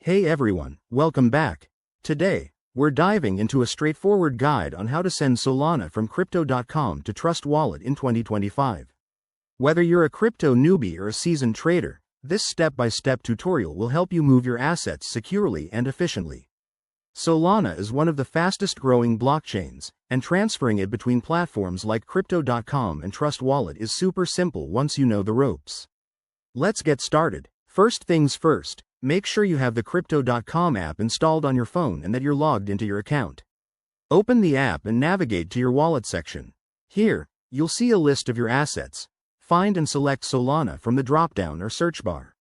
Hey everyone, welcome back. Today, we're diving into a straightforward guide on how to send Solana from Crypto.com to Trust Wallet in 2025. Whether you're a crypto newbie or a seasoned trader, this step-by-step tutorial will help you move your assets securely and efficiently. Solana is one of the fastest-growing blockchains, and transferring it between platforms like Crypto.com and Trust Wallet is super simple once you know the ropes. Let's get started. First things first, make sure you have the Crypto.com app installed on your phone and that you're logged into your account. Open the app and navigate to your wallet section. Here, you'll see a list of your assets. Find and select Solana from the drop-down or search bar.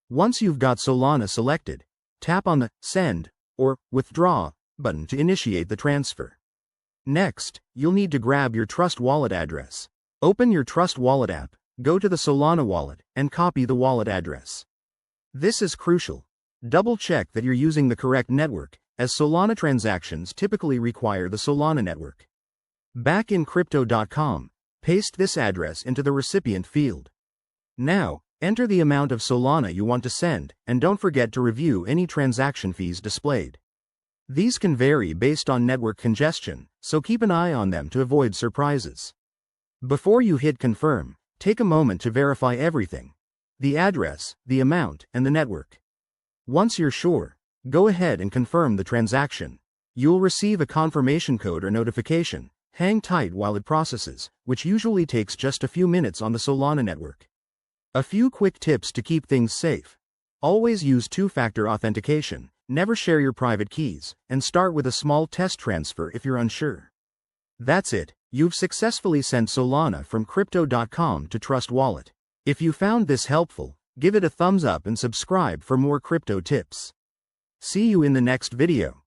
Once you've got Solana selected, tap on the Send or Withdraw button to initiate the transfer. Next, you'll need to grab your Trust Wallet address. Open your Trust Wallet app, go to the Solana wallet, and copy the wallet address. This is crucial. Double-check that you're using the correct network, as Solana transactions typically require the Solana network. Back in Crypto.com, paste this address into the recipient field. Now, enter the amount of Solana you want to send, and don't forget to review any transaction fees displayed. These can vary based on network congestion, so keep an eye on them to avoid surprises. Before you hit confirm, take a moment to verify everything: the address, the amount, and the network. Once you're sure, go ahead and confirm the transaction. You'll receive a confirmation code or notification. Hang tight while it processes, which usually takes just a few minutes on the Solana network. A few quick tips to keep things safe. Always use two-factor authentication, never share your private keys, and start with a small test transfer if you're unsure. That's it, you've successfully sent Solana from Crypto.com to Trust Wallet. If you found this helpful, give it a thumbs up and subscribe for more crypto tips. See you in the next video.